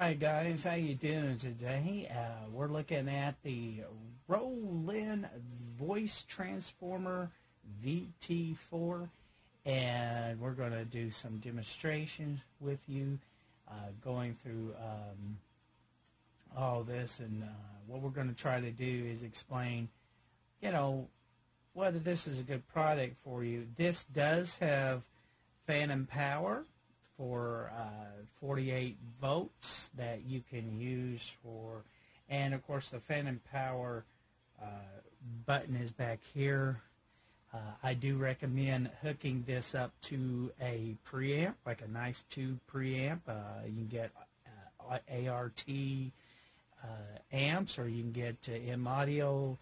Hi guys, how you doing today? We're looking at the Roll-In Voice Transformer VT4, and we're going to do some demonstrations with you, going through all this, and what we're going to try to do is explain, whether this is a good product for you. This does have phantom power for 48 volts that you can use for, and of course the phantom power button is back here. I do recommend hooking this up to a preamp, like a nice tube preamp. You can get ART amps, or you can get M-Audio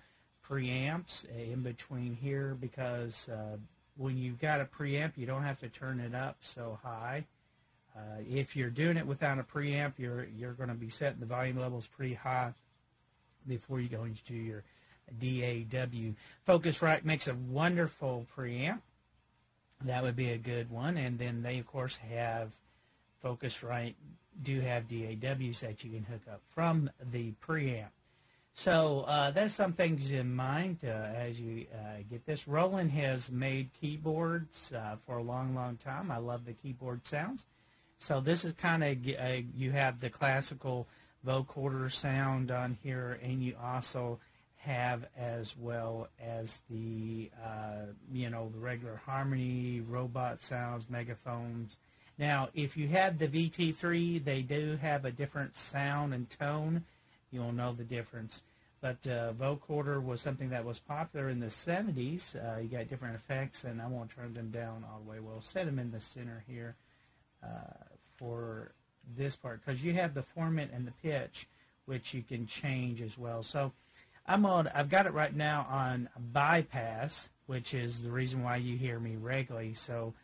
preamps in between here, because when you've got a preamp, you don't have to turn it up so high. If you're doing it without a preamp, you're going to be setting the volume levels pretty high before you go into your DAW. Focusrite makes a wonderful preamp. That would be a good one. And then they, of course, have Focusrite do have DAWs that you can hook up from the preamp. So that's some things in mind as you get this. Roland has made keyboards for a long, long time. I love the keyboard sounds. So this is kind of, you have the classical vocoder sound on here, and you also have as well as the, the regular harmony, robot sounds, megaphones. Now, if you have the VT3, they do have a different sound and tone. You'll know the difference. But vocoder was something that was popular in the 70s. You got different effects, and I won't turn them down all the way. We'll set them in the center here for this part, because you have the formant and the pitch, which you can change as well. So I've got it right now on bypass, which is the reason why you hear me regularly, so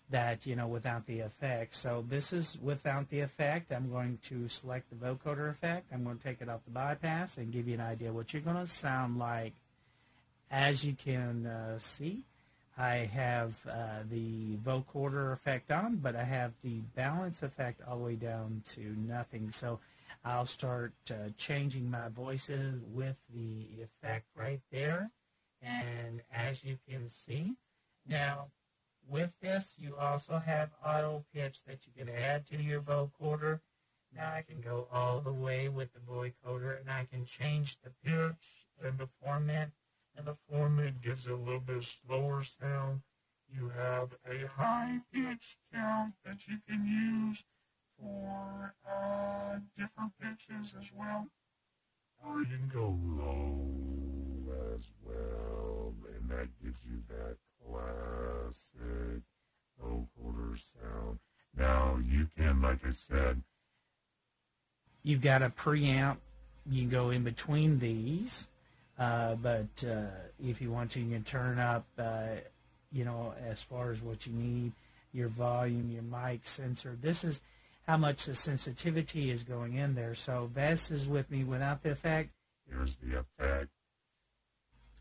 that, without the effect. So this is without the effect. I'm going to select the vocoder effect. I'm going to take it off the bypass and give you an idea what you're going to sound like. As you can see, I have the vocoder effect on, but I have the balance effect all the way down to nothing. So I'll start changing my voices with the effect right there. And as you can see, now with this, you also have auto pitch that you can add to your vocoder. Now I can go all the way with the vocoder, and I can change the pitch and the format. And the format gives it a little bit slower sound. You have a high pitch count that you can use for different pitches as well. Or you can go low as well, and that gives you that classic vocoder sound. Now you can, like I said, you've got a preamp. You can go in between these. But if you want to, you can turn up, as far as what you need, your volume, your mic sensor. This is how much the sensitivity is going in there. So this is with me without the effect. Here's the effect.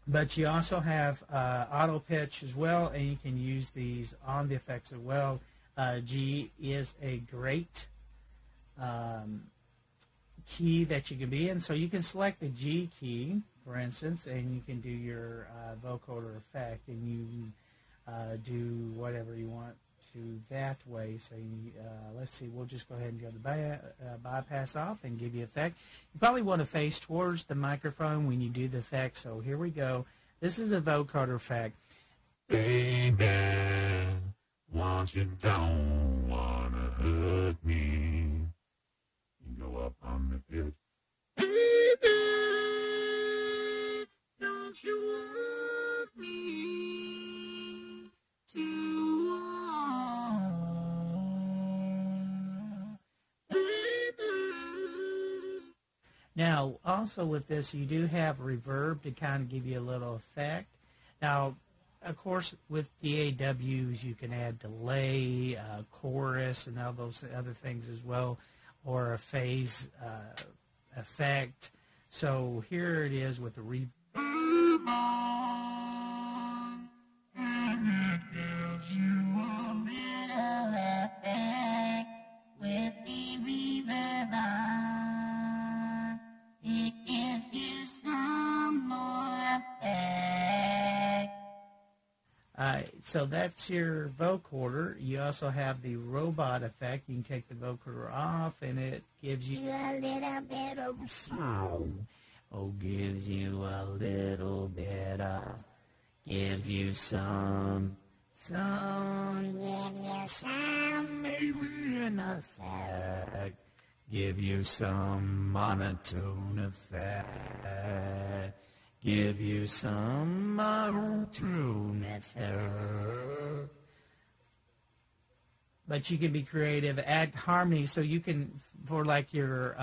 But you also have auto pitch as well, and you can use these on the effects as well. G is a great key that you can be in. So you can select the G key, for instance, and you can do your vocoder effect, and you do whatever you want to that way. So let's see, we'll just go ahead and go to bypass off and give you effect. You probably want to face towards the microphone when you do the effect. So here we go. This is a vocoder effect. Baby, want you don't wanna hurt me. You go up on the pitch. Baby, don't you want me to want, baby? Now, also with this, you do have reverb to kind of give you a little effect. Now, of course, with DAWs, you can add delay, chorus, and all those other things as well, or a phase effect. So here it is with the reverb on, and it gives you a little effect with the reverb on. So that's your vocoder. You also have the robot effect. You can take the vocoder off, and it gives you a little bit of sound. Oh, gives you a little bit of, gives you some, give you some, maybe an effect, give you some monotone effect. Give you some monotone effect. But you can be creative, add harmony, so you can, for like your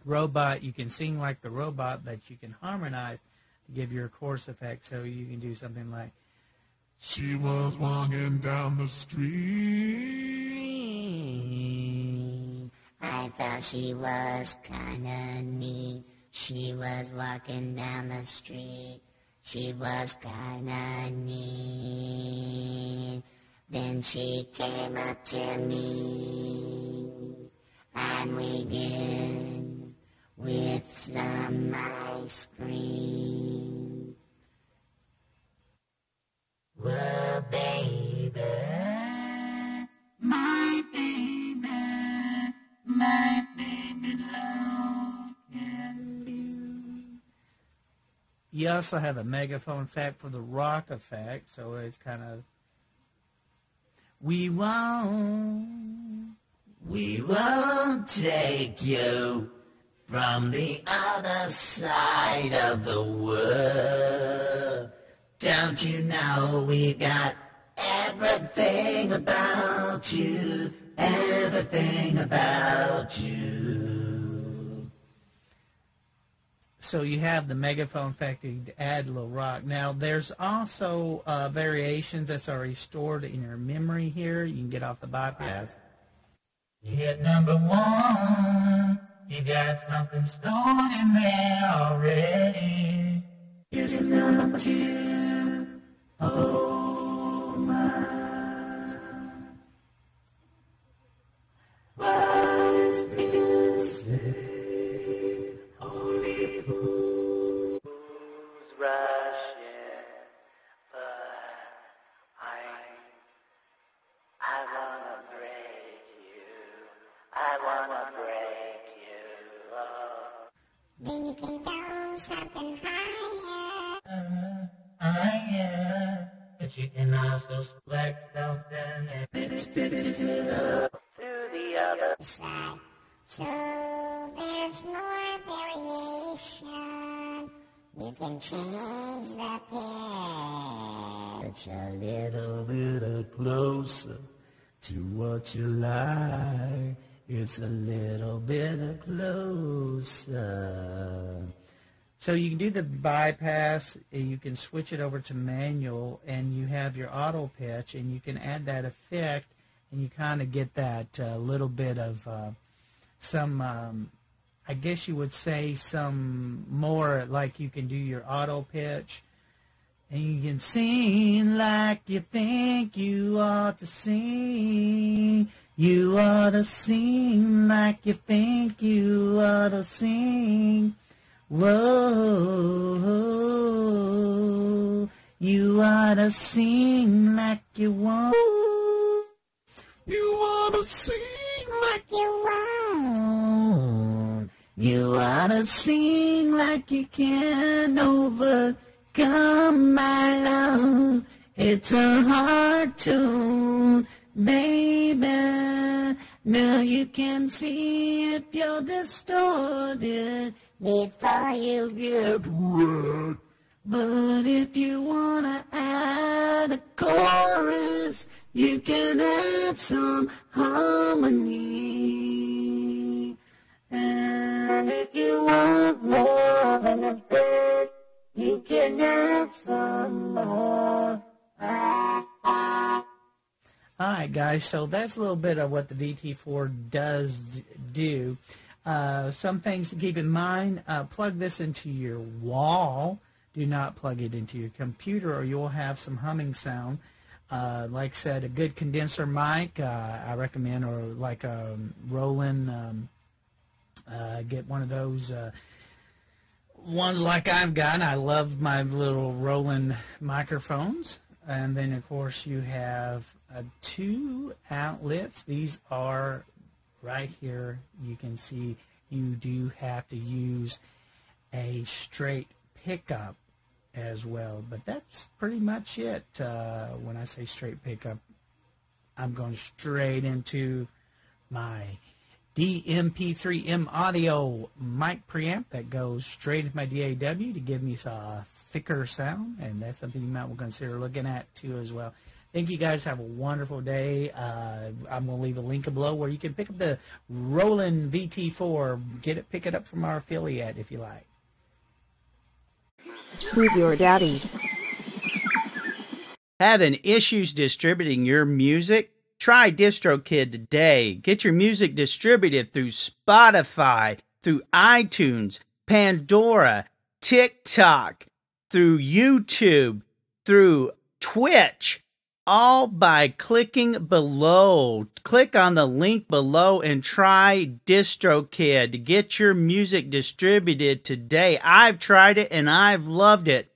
robot, you can sing like the robot, but you can harmonize to give your chorus effect. So you can do something like, she was walking down the street. I thought she was kinda neat. She was walking down the street. She was kinda neat. Then she came up to me, and we did with some ice cream. Well, baby, my baby, my baby love can do. You also have a megaphone effect for the rock effect, so it's kind of, we won't take you from the other side of the world. Don't you know we got everything about you, everything about you. So you have the megaphone effect to add a little rock. Now there's also variations that's already stored in your memory here. You can get off the bypass. You hit number 1. You got something stored in there already. Here's a number 2. Oh my. What is being said? Only fools rush in, but I wanna break you. I wanna break you. Then you can go something higher. Higher. But you can also select something and it stitches it up to the other side. So there's more variation. You can change the pitch a little bit closer to what you like. It's a little bit closer. So you can do the bypass, you can switch it over to manual, and you have your auto pitch, and you can add that effect, and you kind of get that little bit of some, I guess you would say some more, like you can do your auto pitch, and you can sing like you think you ought to sing. You ought to sing like you think you ought to sing. Whoa, you ought to sing like you want. You ought to sing like you want. You ought to sing like you can overcome my love. It's a hard tune, baby. Now you can see if you're distorted before you get wet. But if you want to add a chorus, you can add some harmony. And if you want more than a bit, you can add some more. Alright guys, so that's a little bit of what the VT4 does do. Some things to keep in mind, plug this into your wall. Do not plug it into your computer or you'll have some humming sound. Like I said, a good condenser mic, I recommend, or like a Roland, get one of those ones like I've got. I love my little Roland microphones. And then, of course, you have 2 outlets. These are right here. You can see you do have to use a straight pickup as well. But that's pretty much it. When I say straight pickup, I'm going straight into my DMP3M audio mic preamp that goes straight into my DAW to give me a thicker sound, and that's something you might consider looking at too as well. Thank you guys. Have a wonderful day. I'm going to leave a link below where you can pick up the Roland VT4. Pick it up from our affiliate if you like. Who's your daddy? Having issues distributing your music? Try DistroKid today. Get your music distributed through Spotify, through iTunes, Pandora, TikTok, through YouTube, through Twitch, all by clicking below. Click on the link below and try DistroKid to get your music distributed today. I've tried it and I've loved it.